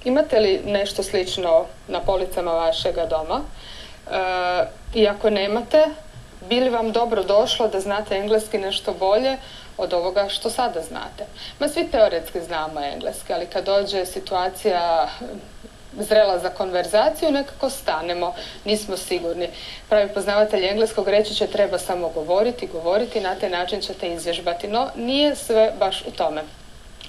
Imate li nešto slično na policama vašega doma? I ako nemate, bi li vam dobro došlo da znate engleski nešto bolje od ovoga što sada znate? Svi teoretski znamo engleski, ali kad dođe situacija zrela za konverzaciju, nekako stanemo, nismo sigurni. Pravi poznavatelj engleskog reći će treba samo govoriti, na taj način ćete izvježbati. No, nije sve baš u tome.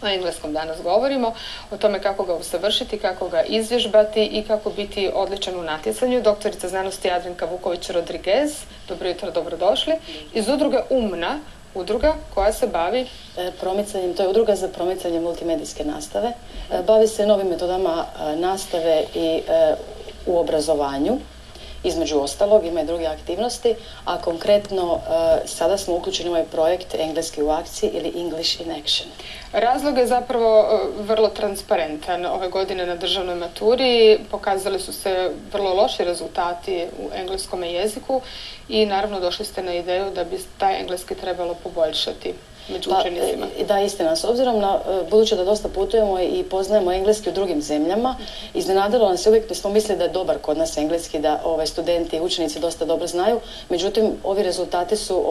O engleskom danas govorimo, o tome kako ga usavršiti, kako ga izvježbati i kako biti odličan u natjecanju. Doktorica znanosti Jadranka Vuković-Rodriguez, dobro jutro, dobrodošli, iz udruge UMNA, udruga koja se bavi promicanjem, to je udruga za promicanje multimedijske nastave. Bavi se novim metodama nastave i u obrazovanju. Između ostalog, ima i druge aktivnosti, a konkretno sada smo uključeni u ovaj projekt Engleski u akciji ili English in Action. Razlog je zapravo vrlo transparentan. Ove godine na državnoj maturi pokazali su se vrlo loši rezultati u engleskom jeziku i naravno došli ste na ideju da bi taj engleski trebalo poboljšati među učenicima. Da, istina. S obzirom na, budući da dosta putujemo i poznajemo engleski u drugim zemljama, iznenadilo nas je uvijek da smo mislili da je dobar kod nas engleski, da studenti i učenici dosta dobro znaju, međutim ovi rezultati su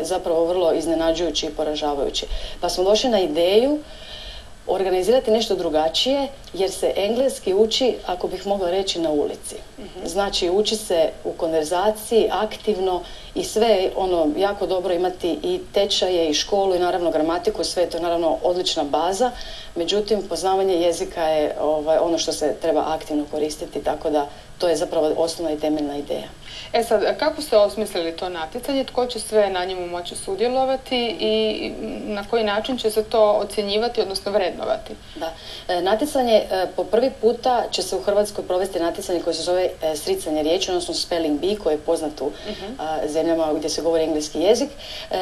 zapravo vrlo iznenađujući i poražavajući. Pa smo došli na ideju organizirati nešto drugačije, jer se engleski uči, ako bih mogla reći, na ulici. Znači, uči se u konverzaciji, aktivno i sve jako dobro imati i tečaje i školu i naravno gramatiku, sve je to naravno odlična baza, međutim poznavanje jezika je ono što se treba aktivno koristiti, tako da to je zapravo osnovna i temeljna ideja. Sad, kako ste osmislili to natjecanje? Tko će sve na njemu moći sudjelovati i na koji način će se to ocjenjivati, odnosno vrednovati? Da. Natjecanje po prvi puta će se u Hrvatskoj provesti natjecanje koje se zove sricanje riječi, odnosno spelling bee, koje je poznat u zemljama gdje se govori engleski jezik,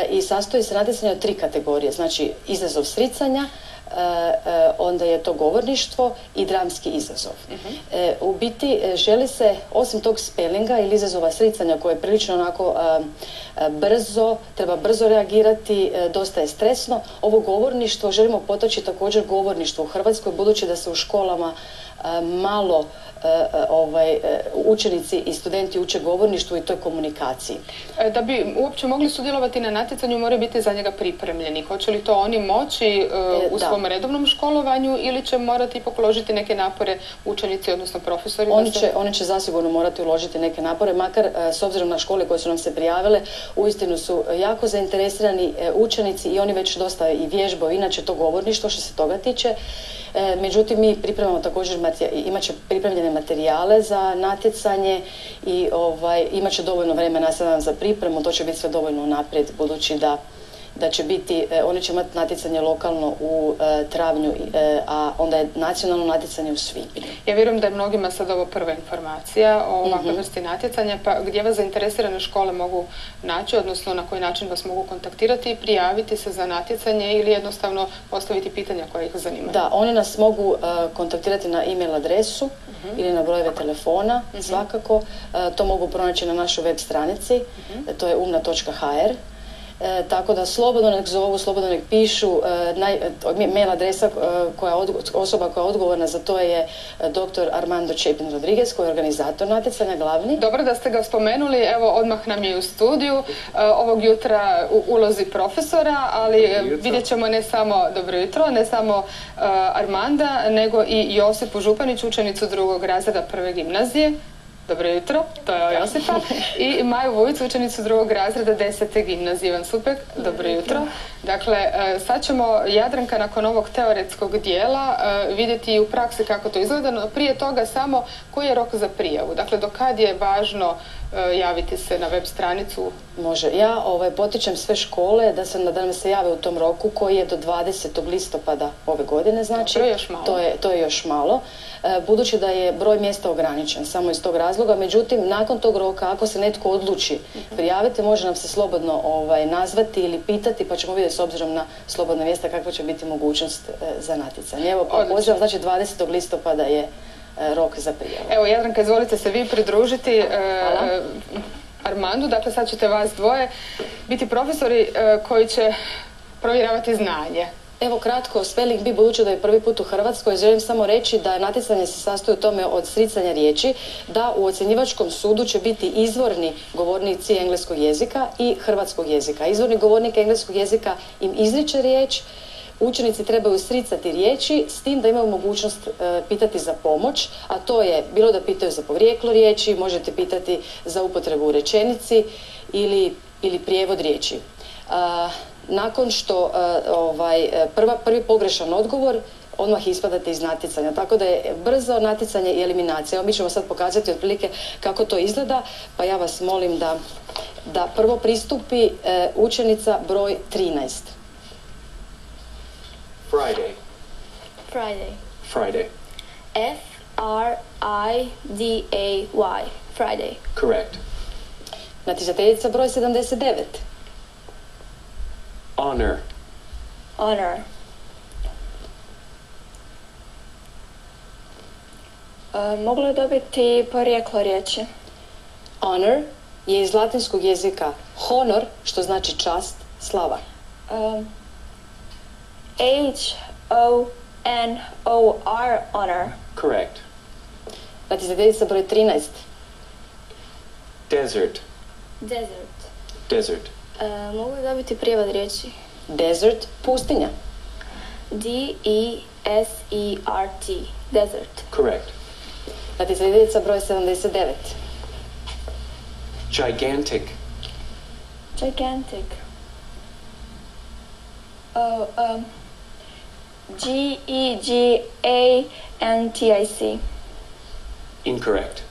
i sastoji se natjecanje od 3 kategorije. Znači, izazov sricanja, onda je to govorništvo i dramski izazov. U biti želi se, osim tog spellinga ili izazova sricanja koje je prilično onako brzo, treba brzo reagirati, dosta je stresno, ovo govorništvo želimo potaći također govorništvo u Hrvatskoj, budući da se u školama malo učenici i studenti uče govorništvu i toj komunikaciji. Da bi uopće mogli sudjelovati na natjecanju, moraju biti za njega pripremljeni. Hoće li to oni moći u svom redovnom školovanju ili će morati ipak uložiti neke napore učenici, odnosno profesori? Oni će zasigurno morati uložiti neke napore, makar s obzirom na škole koje su nam se prijavile, uistinu su jako zainteresirani učenici i oni već dosta i vježbaju, inače to govorništvo što se toga tiče. Međutim, mi pripremamo također, imat će pripremljene materijale za natjecanje i imat će dovoljno vremena za pripremu, to će biti sve dovoljno unaprijed, budući da će biti, oni će imati natjecanje lokalno u travnju, a onda je nacionalno natjecanje u svibnju. Ja vjerujem da je mnogima sad ovo prva informacija o ovakvoj vrsti natjecanja, pa gdje vas zainteresirane škole mogu naći, odnosno na koji način vas mogu kontaktirati i prijaviti se za natjecanje ili jednostavno postaviti pitanja koja ih zanimaju? Da, oni nas mogu kontaktirati na e-mail adresu ili na brojeve telefona, svakako. To mogu pronaći na našoj web stranici, to je umna.hr. Tako da slobodno nek zovu, slobodno nek pišu. Mail adresa osoba koja je odgovorna za to je dr. Armando Chapin Rodriguez, koji je organizator natjecanja, glavni. Dobro da ste ga spomenuli, evo odmah nam je u studiju, ovog jutra u ulozi profesora, ali vidjet ćemo ne samo, dobro jutro, ne samo Armanda, nego i Josipu Županić, učenicu 2. razreda 1. gimnazije. Dobro jutro, to je Josipa. I Maju Vujic, učenicu 2. razreda 10. gimnazije. Ivan Supek, dobro jutro. Dakle, sad ćemo, Jadranka, nakon ovog teoretskog dijela vidjeti i u praksi kako to izgleda, no prije toga samo koji je rok za prijavu. Dakle, do kad je važno javiti se na web stranicu? Može. Ja potičem sve škole da nam se jave u tom roku koji je do 20. listopada ove godine, znači. To je još malo. To je još malo. Budući da je broj mjesta ograničen, samo iz tog razloga, međutim, nakon tog roka, ako se netko odluči prijaviti, može nam se slobodno nazvati ili pitati, pa ćemo vidjeti s obzirom na slobodna mjesta kakva će biti mogućnost za natjecanje. Evo, pozivam, znači 20. listopada je rok za prijavu. Evo, Jadranka, izvolite se vi pridružiti Armandu. Dakle, sad ćete vas dvoje biti profesori koji će provjeravati znanje. Evo kratko, spelling bee, budući da je prvi put u Hrvatskoj, želim samo reći da natjecanje se sastoji u tome od sricanja riječi, da u ocjenjivačkom sudu će biti izvorni govornici engleskog jezika i hrvatskog jezika. Izvorni govornik engleskog jezika im izriče riječ, učenici trebaju sricati riječi s tim da imaju mogućnost pitati za pomoć, a to je bilo da pitaju za porijeklo riječi, možete pitati za upotrebu u rečenici ili prijevod riječi. Nakon što prvi pogrešan odgovor, odmah ispadate iz natjecanja. Tako da je brzo natjecanje i eliminacija. Evo mi ćemo sad pokazati otprilike kako to izgleda, pa ja vas molim da prvo pristupi učenica broj 13. Friday. Friday. Friday. F-R-I-D-A-Y. Friday. Correct. Natjecateljica broj 79. Honor. Honor. Mogu li dobiti porijeklo riječi? Honor je iz latinskog jezika honor, što znači čast, slava. H-O-N-O-R. Honor. Correct. Natjecateljica broj 13. Desert. Desert. Desert. Mogu li dobiti prijevod riječi? Desert, pustinja. D-E-S-E-R-T. Desert. Correct. Natjecateljica broj 79. Gigantic. Gigantic. G-E-G-A-N-T-I-C. Incorrect.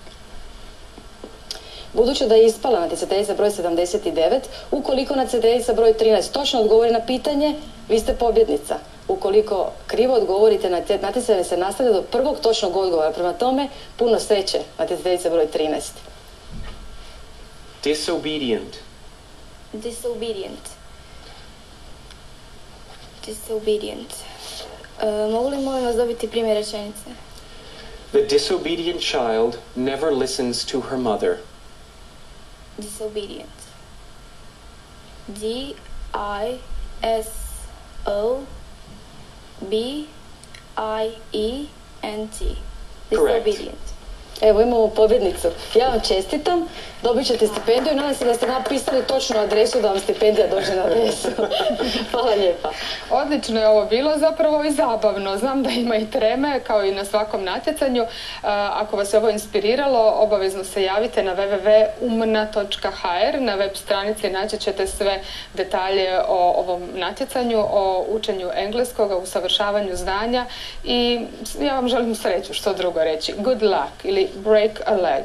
Budući da je ispala natjecateljica broj 79, ukoliko natjecateljica broj 13 točno odgovori na pitanje, vi ste pobjednica. Ukoliko krivo odgovorite, natjecanje se nastavlja do prvog točnog odgovora. Prema tome, puno sreće, natjecateljica broj 13. Disobedient. Disobedient. Disobedient. Mogu li molim vas dobiti primjer rečenice? The disobedient child never listens to her mother. Disobedient. D-I-S-O-B-I-E-N-T. Disobedient. Evo imamo pobjednicu. Ja vam čestitam, dobit ćete stipendiju i nadam se da ste napisali točnu adresu da vam stipendija dođe na adresu. Hvala lijepa. Odlično je ovo bilo, zapravo i zabavno. Znam da ima i treme, kao i na svakom natjecanju. Ako vas je ovo inspiriralo, obavezno se javite na www.umna.hr. Na web stranici naći ćete sve detalje o ovom natjecanju, o učenju engleskoga, usavršavanju znanja i ja vam želim sreću, što drugo reći. Good luck ili break a leg.